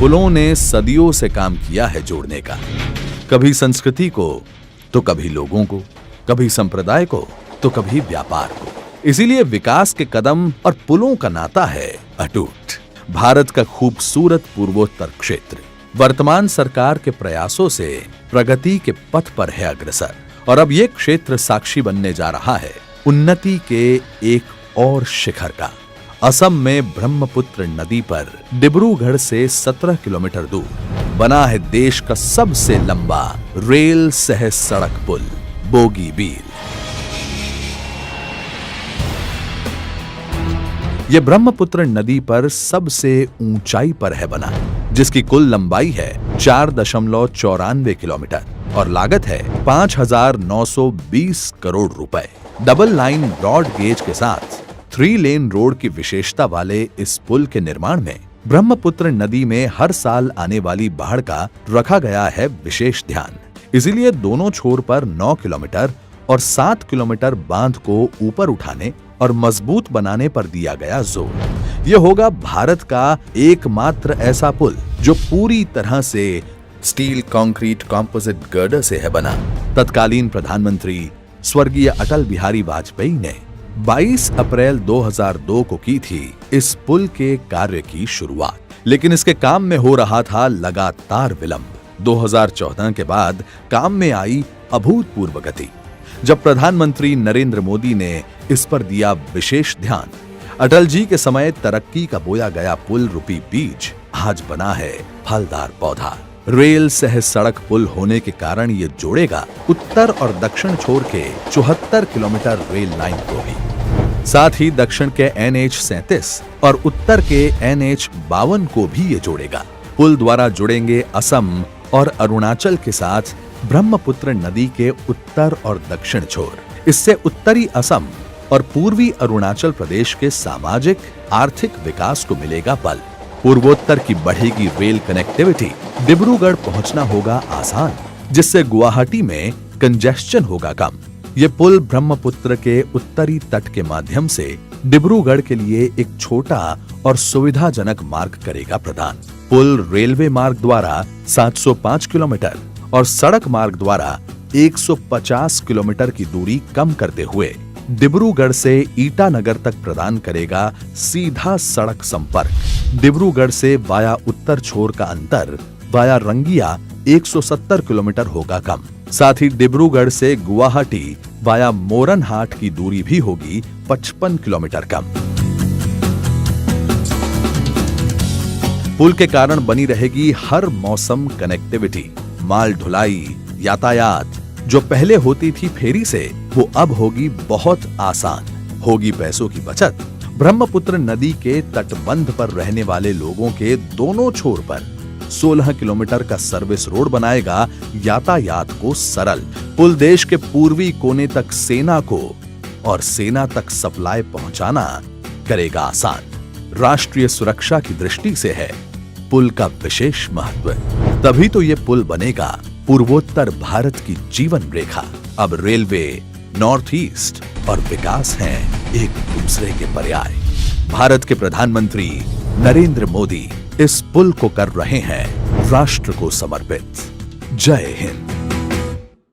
पुलों ने सदियों से काम किया है जोड़ने का, कभी संस्कृति को तो कभी लोगों को, कभी संप्रदाय को तो कभी व्यापार को। इसीलिए विकास के कदम और पुलों का नाता है अटूट। भारत का खूबसूरत पूर्वोत्तर क्षेत्र वर्तमान सरकार के प्रयासों से प्रगति के पथ पर है अग्रसर, और अब ये क्षेत्र साक्षी बनने जा रहा है उन्नति के एक और शिखर का। असम में ब्रह्मपुत्र नदी पर डिब्रूगढ़ से 17 किलोमीटर दूर बना है देश का सबसे लंबा रेल सह सड़क पुल बोगीबील। यह ब्रह्मपुत्र नदी पर सबसे ऊंचाई पर है बना, जिसकी कुल लंबाई है 4.94 किलोमीटर और लागत है 5,920 करोड़ रुपए। डबल लाइन ब्रॉड गेज के साथ 3 लेन रोड की विशेषता वाले इस पुल के निर्माण में ब्रह्मपुत्र नदी में हर साल आने वाली बाढ़ का रखा गया है विशेष ध्यान। इसीलिए दोनों छोर पर 9 किलोमीटर और 7 किलोमीटर बांध को ऊपर उठाने और मजबूत बनाने पर दिया गया जोर। यह होगा भारत का एकमात्र ऐसा पुल जो पूरी तरह से स्टील कंक्रीट कंपोजिट गर्डर से है बना। तत्कालीन प्रधानमंत्री स्वर्गीय अटल बिहारी वाजपेयी ने 22 अप्रैल 2002 को की थी इस पुल के कार्य की शुरुआत, लेकिन इसके काम में हो रहा था लगातार विलंब। 2014 के बाद काम में आई अभूतपूर्व गति। जब प्रधानमंत्री नरेंद्र मोदी ने इस पर दिया विशेष ध्यान, अटल जी के समय तरक्की का बोया गया पुल रूपी बीज आज बना है फलदार पौधा। रेल सह सड़क पुल होने के कारण ये जोड़ेगा उत्तर और दक्षिण छोर के 74 किलोमीटर रेल लाइन को भी, साथ ही दक्षिण के NH-37 और उत्तर के NH-52 को भी ये जोड़ेगा। पुल द्वारा जुड़ेंगे असम और अरुणाचल के साथ ब्रह्मपुत्र नदी के उत्तर और दक्षिण छोर। इससे उत्तरी असम और पूर्वी अरुणाचल प्रदेश के सामाजिक आर्थिक विकास को मिलेगा बल। पूर्वोत्तर की बढ़ेगी रेल कनेक्टिविटी, डिब्रूगढ़ पहुंचना होगा आसान, जिससे गुवाहाटी में कंजेस्शन होगा कम। ये पुल ब्रह्मपुत्र के उत्तरी तट के माध्यम से डिब्रूगढ़ के लिए एक छोटा और सुविधाजनक मार्ग करेगा प्रदान। पुल रेलवे मार्ग द्वारा 705 किलोमीटर और सड़क मार्ग द्वारा 150 किलोमीटर की दूरी कम करते हुए डिब्रूगढ़ से ईटानगर तक प्रदान करेगा सीधा सड़क संपर्क। डिब्रूगढ़ से वाया उत्तर छोर का अंतर वाया रंगिया 170 किलोमीटर होगा कम। साथ ही डिब्रूगढ़ से गुवाहाटी वाया मोरनहाट की दूरी भी होगी 55 किलोमीटर कम। पुल के कारण बनी रहेगी हर मौसम कनेक्टिविटी। माल ढुलाई यातायात जो पहले होती थी फेरी से, वो अब होगी बहुत आसान। होगी पैसों की बचत। ब्रह्मपुत्र नदी के तटबंध पर रहने वाले लोगों के दोनों छोर पर 16 किलोमीटर का सर्विस रोड बनाएगा यातायात को सरल। पुल देश के पूर्वी कोने तक सेना को और सेना तक सप्लाई पहुंचाना करेगा आसान। राष्ट्रीय सुरक्षा की दृष्टि से है पुल का विशेष महत्व। तभी तो ये पुल बनेगा पूर्वोत्तर भारत की जीवन रेखा। अब रेलवे, नॉर्थ ईस्ट और विकास हैं एक दूसरे के पर्याय। भारत के प्रधानमंत्री नरेंद्र मोदी इस पुल को कर रहे हैं राष्ट्र को समर्पित। जय हिंद।